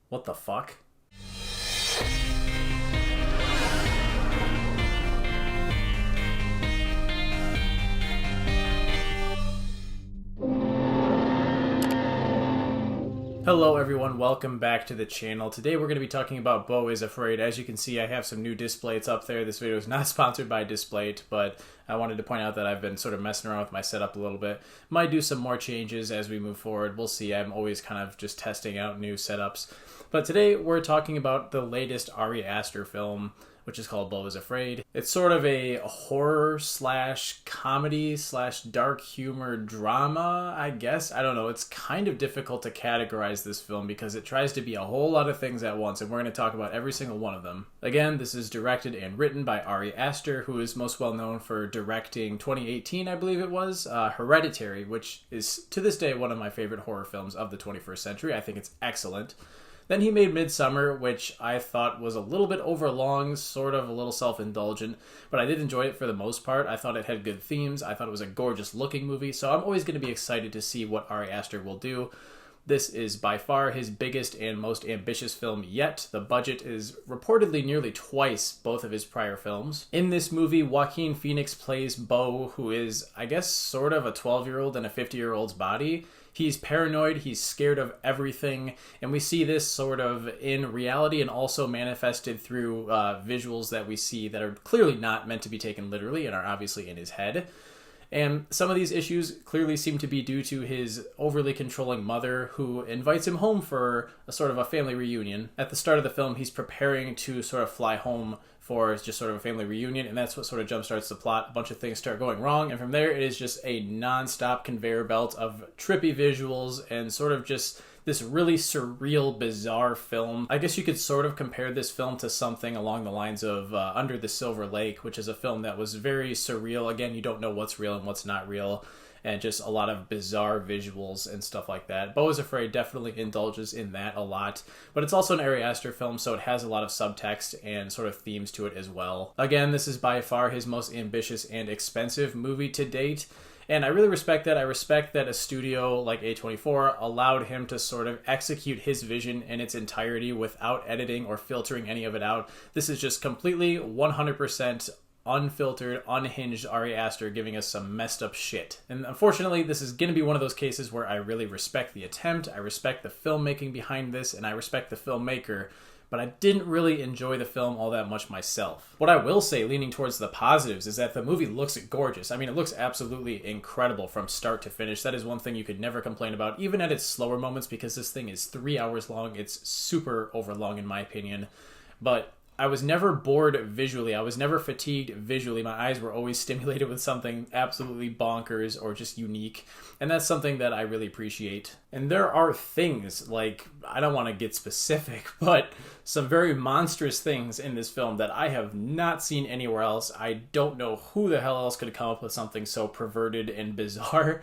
What the fuck? Hello everyone, welcome back to the channel. Today we're going to be talking about Beau is Afraid. As you can see, I have some new displays up there. This video is not sponsored by Displate, but I wanted to point out that I've been sort of messing around with my setup a little bit. Might do some more changes as we move forward. We'll see. I'm always kind of just testing out new setups. But today we're talking about the latest Ari Aster film, which is called Beau is Afraid. It's sort of a horror slash comedy slash dark humor drama, I guess. I don't know. It's kind of difficult to categorize this film because it tries to be a whole lot of things at once, and we're going to talk about every single one of them. Again, this is directed and written by Ari Aster, who is most well known for directing 2018, I believe it was, Hereditary, which is to this day one of my favorite horror films of the 21st century. I think it's excellent. Then he made Midsummer, which I thought was a little bit overlong, sort of a little self-indulgent, but I did enjoy it for the most part. I thought it had good themes. I thought it was a gorgeous-looking movie, so I'm always going to be excited to see what Ari Aster will do. This is by far his biggest and most ambitious film yet. The budget is reportedly nearly twice both of his prior films. In this movie, Joaquin Phoenix plays Beau, who is, I guess, sort of a 12-year-old in a 50-year-old's body. He's paranoid, he's scared of everything, and we see this sort of in reality and also manifested through visuals that we see that are clearly not meant to be taken literally and are obviously in his head. And some of these issues clearly seem to be due to his overly controlling mother, who invites him home for a sort of a family reunion. At the start of the film, he's preparing to sort of fly home for just sort of a family reunion, and that's what sort of jumpstarts the plot. A bunch of things start going wrong, and from there it is just a non-stop conveyor belt of trippy visuals and sort of just this really surreal, bizarre film. I guess you could sort of compare this film to something along the lines of Under the Silver Lake, which is a film that was very surreal. Again, you don't know what's real and what's not real, and just a lot of bizarre visuals and stuff like that. Beau is Afraid definitely indulges in that a lot, but it's also an Ari Aster film, so it has a lot of subtext and sort of themes to it as well. Again, this is by far his most ambitious and expensive movie to date, and I really respect that. I respect that a studio like A24 allowed him to sort of execute his vision in its entirety without editing or filtering any of it out. This is just completely 100% unfiltered, unhinged Ari Aster giving us some messed up shit. And unfortunately, this is going to be one of those cases where I really respect the attempt, I respect the filmmaking behind this, and I respect the filmmaker, but I didn't really enjoy the film all that much myself. What I will say, leaning towards the positives, is that the movie looks gorgeous. I mean, it looks absolutely incredible from start to finish. That is one thing you could never complain about, even at its slower moments, because this thing is 3 hours long. It's super overlong in my opinion, but I was never bored visually. I was never fatigued visually. My eyes were always stimulated with something absolutely bonkers or just unique. And that's something that I really appreciate. And there are things, like, I don't want to get specific, but some very monstrous things in this film that I have not seen anywhere else. I don't know who the hell else could come up with something so perverted and bizarre.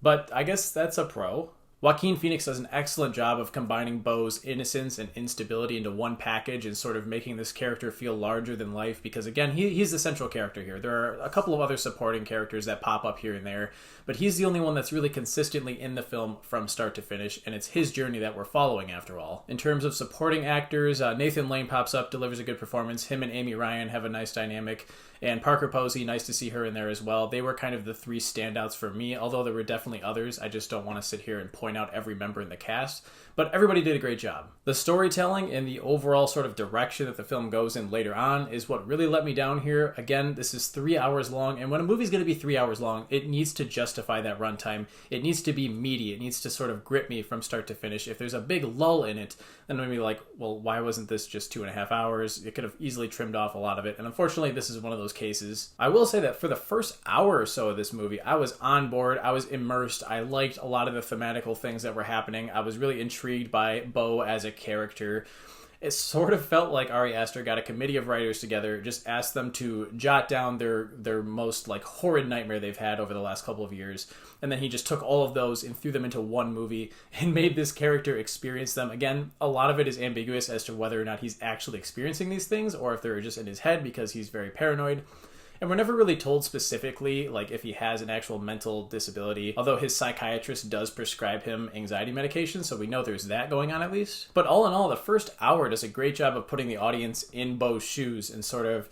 But I guess that's a pro. Joaquin Phoenix does an excellent job of combining Beau's innocence and instability into one package and sort of making this character feel larger than life because, again, he's the central character here. There are a couple of other supporting characters that pop up here and there, but he's the only one that's really consistently in the film from start to finish, and it's his journey that we're following after all. In terms of supporting actors, Nathan Lane pops up, delivers a good performance. Him and Amy Ryan have a nice dynamic, and Parker Posey, nice to see her in there as well. They were kind of the three standouts for me, although there were definitely others. I just don't want to sit here and point out every member in the cast, but everybody did a great job. The storytelling and the overall sort of direction that the film goes in later on is what really let me down here. Again, this is 3 hours long, and when a movie's going to be 3 hours long, it needs to justify that runtime. It needs to be meaty. It needs to sort of grip me from start to finish. If there's a big lull in it, then I'm going to be like, well, why wasn't this just 2.5 hours? It could have easily trimmed off a lot of it, and unfortunately, this is one of those cases. I will say that for the first hour or so of this movie, I was on board. I was immersed. I liked a lot of the thematical things that were happening. I was really intrigued by Beau as a character. It sort of felt like Ari Aster got a committee of writers together, just asked them to jot down their most like horrid nightmare they've had over the last couple of years, and then he just took all of those and threw them into one movie and made this character experience them. Again, a lot of it is ambiguous as to whether or not he's actually experiencing these things or if they're just in his head because he's very paranoid. And we're never really told specifically, like, if he has an actual mental disability, although his psychiatrist does prescribe him anxiety medication, so we know there's that going on at least. But all in all, the first hour does a great job of putting the audience in Beau's shoes and sort of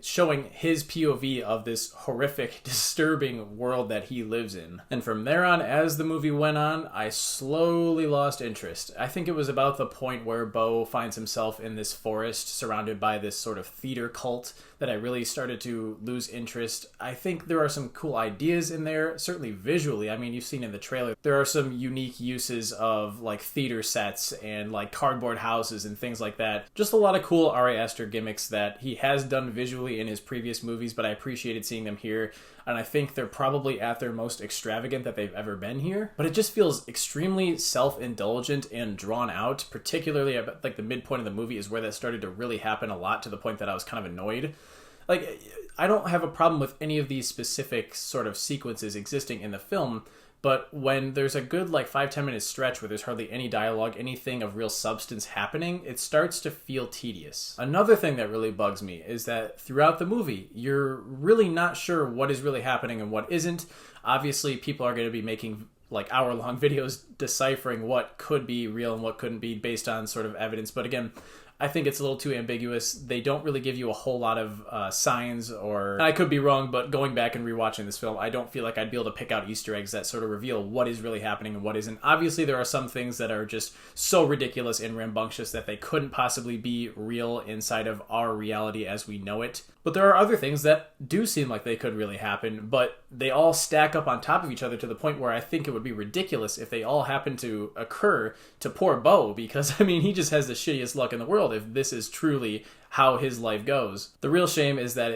showing his POV of this horrific, disturbing world that he lives in. And from there on, as the movie went on, I slowly lost interest. I think it was about the point where Beau finds himself in this forest surrounded by this sort of theater cult that I really started to lose interest. I think there are some cool ideas in there, certainly visually. I mean, you've seen in the trailer, there are some unique uses of like theater sets and like cardboard houses and things like that. Just a lot of cool Ari Aster gimmicks that he has done visually in his previous movies, but I appreciated seeing them here. And I think they're probably at their most extravagant that they've ever been here. But it just feels extremely self-indulgent and drawn out, particularly at like the midpoint of the movie is where that started to really happen a lot, to the point that I was kind of annoyed. Like, I don't have a problem with any of these specific sort of sequences existing in the film, but when there's a good like 5-10 minute stretch where there's hardly any dialogue, anything of real substance happening, it starts to feel tedious. Another thing that really bugs me is that throughout the movie, you're really not sure what is really happening and what isn't. Obviously, people are going to be making like hour-long videos deciphering what could be real and what couldn't be based on sort of evidence, but again, I think it's a little too ambiguous. They don't really give you a whole lot of signs, or I could be wrong, but going back and rewatching this film, I don't feel like I'd be able to pick out Easter eggs that sort of reveal what is really happening and what isn't. Obviously, there are some things that are just so ridiculous and rambunctious that they couldn't possibly be real inside of our reality as we know it. But there are other things that do seem like they could really happen, but they all stack up on top of each other to the point where I think it would be ridiculous if they all happen to occur to poor Beau, because, I mean, he just has the shittiest luck in the world if this is truly how his life goes. The real shame is that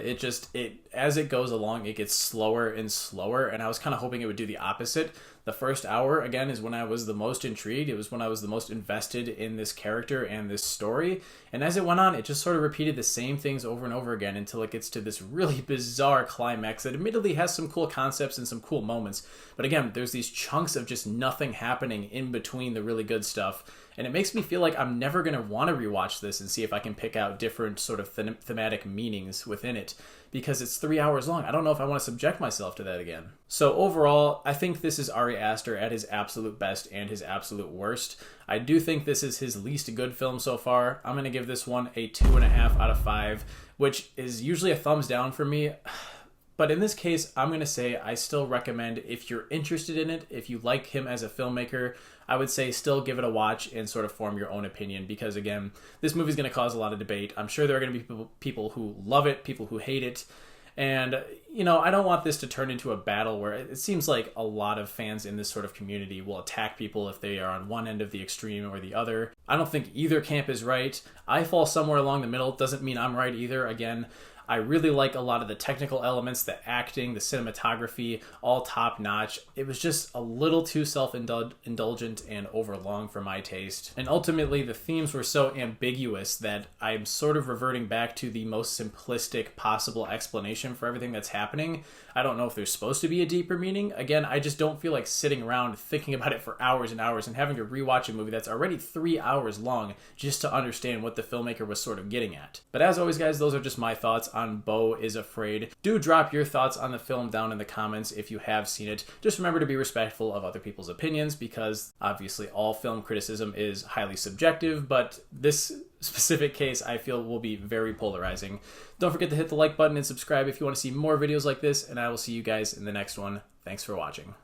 as it goes along, it gets slower and slower, and I was kind of hoping it would do the opposite. The first hour, again, is when I was the most intrigued. It was when I was the most invested in this character and this story. And as it went on, it just sort of repeated the same things over and over again until it gets to this really bizarre climax that admittedly has some cool concepts and some cool moments. But again, there's these chunks of just nothing happening in between the really good stuff. And it makes me feel like I'm never going to want to rewatch this and see if I can pick out different sort of thematic meanings within it, because it's 3 hours long. I don't know if I want to subject myself to that again. So overall, I think this is Ari Aster at his absolute best and his absolute worst. I do think this is his least good film so far. I'm going to give this one a 2.5 out of 5, which is usually a thumbs down for me. But in this case, I'm going to say I still recommend, if you're interested in it, if you like him as a filmmaker, I would say still give it a watch and sort of form your own opinion, because again, this movie is going to cause a lot of debate. I'm sure there are going to be people who love it, people who hate it. And, you know, I don't want this to turn into a battle where it seems like a lot of fans in this sort of community will attack people if they are on one end of the extreme or the other. I don't think either camp is right. I fall somewhere along the middle. Doesn't mean I'm right either. Again, I really like a lot of the technical elements, the acting, the cinematography, all top-notch. It was just a little too self-indulgent and overlong for my taste. And ultimately, the themes were so ambiguous that I'm sort of reverting back to the most simplistic possible explanation for everything that's happening. I don't know if there's supposed to be a deeper meaning. Again, I just don't feel like sitting around thinking about it for hours and hours and having to rewatch a movie that's already 3 hours long just to understand what the filmmaker was sort of getting at. But as always, guys, those are just my thoughts on Beau is Afraid. Do drop your thoughts on the film down in the comments if you have seen it. Just remember to be respectful of other people's opinions, because obviously all film criticism is highly subjective, but this specific case I feel will be very polarizing. Don't forget to hit the like button and subscribe if you want to see more videos like this, and I will see you guys in the next one. Thanks for watching.